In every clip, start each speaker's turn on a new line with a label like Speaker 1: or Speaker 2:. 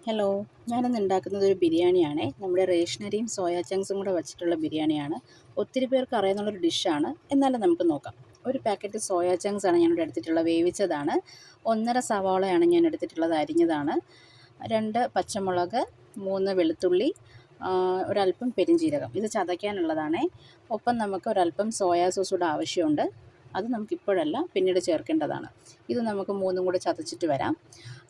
Speaker 1: Hello, ഞാനിന്ന് ഉണ്ടാക്കുന്നത് ഒരു ബിരിയാണിയാണേ. നമ്മുടെ റേഷനരിയും സോയാ ചങ്ക്സും കൂടെ വെച്ചിട്ടുള്ള ബിരിയാണിയാണ്. ഒത്തിരി പേർക്ക് അറിയാവുന്നൊരു ഡിഷാണ്. എന്നാലും നമുക്ക് നോക്കാം. ഒരു പാക്കറ്റ് സോയാ ചങ്ക്സ് ആണ് ഞാനിവിടെ എടുത്തിട്ടുള്ളത്, വേവിച്ചതാണ്. 1.5 സവാളയാണ് ഞാൻ എടുത്തിട്ടുള്ളത്, അരിഞ്ഞതാണ്. 2 പച്ചമുളക്, 3 വെളുത്തുള്ളി, ഒരല്പം പെരിഞ്ജീരകം. ഇത് ചതയ്ക്കാനുള്ളതാണേ. ഒപ്പം നമുക്ക് ഒരല്പം സോയാ സോസ് കൂടെ ആവശ്യമുണ്ട്. അത് നമുക്കിപ്പോഴല്ല, പിന്നീട് ചേർക്കേണ്ടതാണ്. ഇത് നമുക്ക് മൂന്നും കൂടെ ചതച്ചിട്ട് വരാം.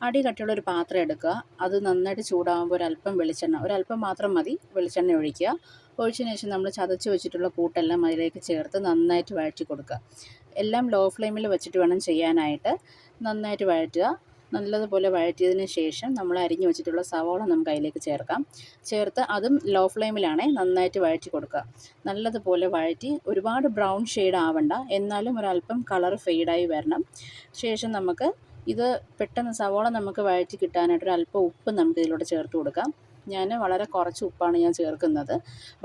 Speaker 1: അടി കട്ടിയുള്ള ഒരു പാത്രം എടുക്കുക. അത് നന്നായിട്ട് ചൂടാകുമ്പോൾ ഒരല്പം വെളിച്ചെണ്ണ, ഒരല്പം മാത്രം മതി, വെളിച്ചെണ്ണ ഒഴിക്കുക. ഒഴിച്ചതിന് ശേഷം നമ്മൾ ചതച്ച് വെച്ചിട്ടുള്ള കൂട്ടെല്ലാം അതിലേക്ക് ചേർത്ത് നന്നായിട്ട് വഴറ്റി കൊടുക്കുക. എല്ലാം ലോ ഫ്ലെയിമിൽ വെച്ചിട്ട് വേണം ചെയ്യാനായിട്ട്. നന്നായിട്ട് വഴറ്റുക. നല്ലതുപോലെ വഴറ്റിയതിന് ശേഷം നമ്മൾ അരിഞ്ഞു വെച്ചിട്ടുള്ള സവാള നമുക്ക് അതിലേക്ക് ചേർക്കാം. ചേർത്ത് അതും ലോ ഫ്ലെയിമിലാണേ നന്നായിട്ട് വഴറ്റി കൊടുക്കുക. നല്ലതുപോലെ വഴറ്റി ഒരുപാട് ബ്രൗൺ ഷെയ്ഡ് ആവണ്ട, എന്നാലും ഒരല്പം കളർ ഫെയ്ഡായി വരണം. ശേഷം നമുക്ക് ഇത് പെട്ടെന്ന് സവാള നമുക്ക് വഴറ്റി കിട്ടാനായിട്ട് ഒരല്പം ഉപ്പ് നമുക്ക് ഇതിലൂടെ ചേർത്ത് കൊടുക്കാം. ഞാൻ വളരെ കുറച്ച് ഉപ്പാണ് ഞാൻ ചേർക്കുന്നത്.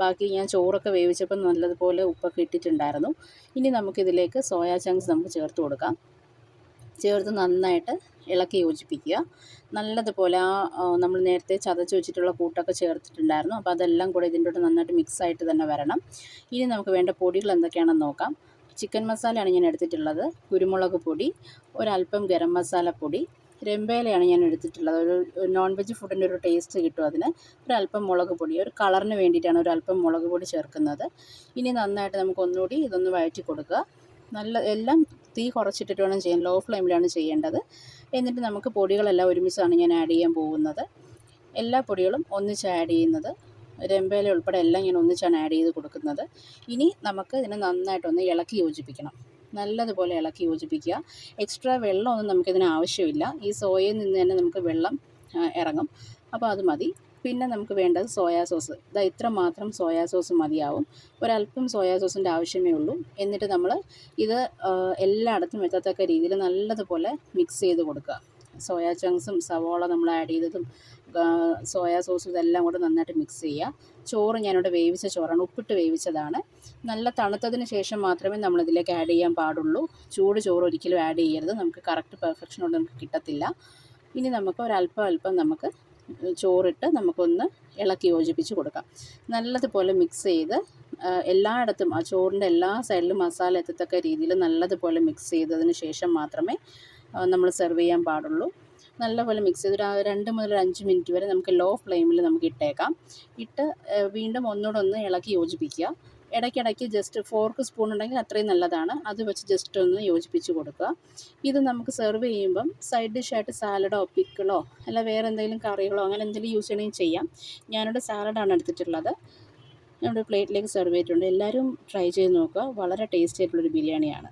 Speaker 1: ബാക്കി ഞാൻ ചോറൊക്കെ വേവിച്ചപ്പോൾ നല്ലതുപോലെ ഉപ്പൊക്കെ ഇട്ടിട്ടുണ്ടായിരുന്നു. ഇനി നമുക്കിതിലേക്ക് സോയാ ചങ്ക്സ് നമുക്ക് ചേർത്ത് കൊടുക്കാം. ചേർത്ത് നന്നായിട്ട് ഇളക്കി യോജിപ്പിക്കുക. നല്ലതുപോലെ നമ്മൾ നേരത്തെ ചതച്ച് വെച്ചിട്ടുള്ള കൂട്ടൊക്കെ ചേർത്തിട്ടുണ്ടായിരുന്നു. അപ്പോൾ അതെല്ലാം കൂടെ ഇതിൻ്റെ കൂടെ നന്നായിട്ട് മിക്സായിട്ട് തന്നെ വരണം. ഇനി നമുക്ക് വേണ്ട പൊടികൾ എന്തൊക്കെയാണെന്ന് നോക്കാം. ചിക്കൻ മസാലയാണ് ഞാൻ എടുത്തിട്ടുള്ളത്. കുരുമുളക് പൊടി, ഒരല്പം ഗരം മസാലപ്പൊടി, രമ്പേലയാണ് ഞാൻ എടുത്തിട്ടുള്ളത്. ഒരു നോൺ വെജ് ഫുഡിൻ്റെ ഒരു ടേസ്റ്റ് കിട്ടും അതിന്. ഒരല്പം മുളക് പൊടി, ഒരു കളറിന് വേണ്ടിയിട്ടാണ് ഒരല്പം മുളക് പൊടി ചേർക്കുന്നത്. ഇനി നന്നായിട്ട് നമുക്ക് ഒന്നുകൂടി ഇതൊന്ന് വഴറ്റി കൊടുക്കുക. എല്ലാം തീ കുറച്ചിട്ടിട്ട് വേണം ചെയ്യാൻ, ലോ ഫ്ലെയിമിലാണ് ചെയ്യേണ്ടത്. എന്നിട്ട് നമുക്ക് പൊടികളെല്ലാം ഒരുമിച്ചാണ് ഞാൻ ആഡ് ചെയ്യാൻ പോകുന്നത്. എല്ലാ പൊടികളും ഒന്നിച്ച് ആഡ് ചെയ്യുന്നത്, രമ്പേല ഉൾപ്പെടെ എല്ലാം ഞാൻ ഒന്നിച്ചാണ് ആഡ് ചെയ്ത് കൊടുക്കുന്നത്. ഇനി നമുക്ക് ഇതിനെ നന്നായിട്ടൊന്ന് ഇളക്കി യോജിപ്പിക്കണം. നല്ലതുപോലെ ഇളക്കി യോജിപ്പിക്കുക. എക്സ്ട്രാ വെള്ളമൊന്നും നമുക്കിതിന് ആവശ്യമില്ല. ഈ സോയയിൽ നിന്ന് തന്നെ നമുക്ക് വെള്ളം ഇറങ്ങും. അപ്പോൾ അത് മതി. പിന്നെ നമുക്ക് വേണ്ടത് സോയാ സോസ്. ഇത്ര മാത്രം സോയാ സോസ് മതിയാവും. ഒരല്പം സോയാ സോസിൻ്റെ ആവശ്യമേ ഉള്ളൂ. എന്നിട്ട് നമ്മൾ ഇത് എല്ലായിടത്തും എത്തത്തക്ക രീതിയിൽ നല്ലതുപോലെ മിക്സ് ചെയ്ത് കൊടുക്കുക. സോയാ ചങ്ക്സും സവോള നമ്മൾ ആഡ് ചെയ്തതും സോയാ സോസും ഇതെല്ലാം കൂടെ നന്നായിട്ട് മിക്സ് ചെയ്യുക. ചോറ് ഞാനിവിടെ വേവിച്ച ചോറാണ്, ഉപ്പിട്ട് വേവിച്ചതാണ്. നല്ല തണുത്തതിന് ശേഷം മാത്രമേ നമ്മളിതിലേക്ക് ആഡ് ചെയ്യാൻ പാടുള്ളൂ. ചൂട് ചോറ് ഒരിക്കലും ആഡ് ചെയ്യരുത്, നമുക്ക് കറക്റ്റ് പെർഫെക്ഷനോട് നമുക്ക് കിട്ടത്തില്ല. ഇനി നമുക്ക് ഒരല്പം നമുക്ക് ചോറിട്ട് നമുക്കൊന്ന് ഇളക്കി യോജിപ്പിച്ച് കൊടുക്കാം. നല്ലതുപോലെ മിക്സ് ചെയ്ത് എല്ലായിടത്തും ആ ചോറിൻ്റെ എല്ലാ സൈഡിലും മസാല എത്തത്തക്ക രീതിയിൽ നല്ലതുപോലെ മിക്സ് ചെയ്തതിന് ശേഷം മാത്രമേ നമ്മൾ സെർവ് ചെയ്യാൻ പാടുള്ളൂ. നല്ലപോലെ മിക്സ് ചെയ്ത് 2 മുതൽ 5 മിനിറ്റ് വരെ നമുക്ക് ലോ ഫ്ലെയിമിൽ നമുക്ക് ഇട്ടേക്കാം. ഇട്ട് വീണ്ടും ഒന്നുകൂടെ ഒന്ന് ഇളക്കി യോജിപ്പിക്കുക. ഇടയ്ക്കിടയ്ക്ക് ജസ്റ്റ് ഫോർക്ക് സ്പൂൺ ഉണ്ടെങ്കിൽ അത്രയും നല്ലതാണ്, അത് വെച്ച് ജസ്റ്റ് ഒന്ന് യോജിപ്പിച്ച് കൊടുക്കുക. ഇത് നമുക്ക് സെർവ് ചെയ്യുമ്പം സൈഡ് ഡിഷായിട്ട് സാലഡോ പിക്കിളോ അല്ല വേറെ എന്തെങ്കിലും കറികളോ അങ്ങനെ എന്തെങ്കിലും യൂസ് ചെയ്യണമെങ്കിൽ ചെയ്യാം. ഞാനിവിടെ സാലഡാണ് എടുത്തിട്ടുള്ളത്. ഞാനിവിടെ പ്ലേറ്റിലേക്ക് സെർവ് ചെയ്തിട്ടുണ്ട്. എല്ലാവരും ട്രൈ ചെയ്ത് നോക്കുക. വളരെ ടേസ്റ്റി ആയിട്ടുള്ളൊരു ബിരിയാണിയാണ്.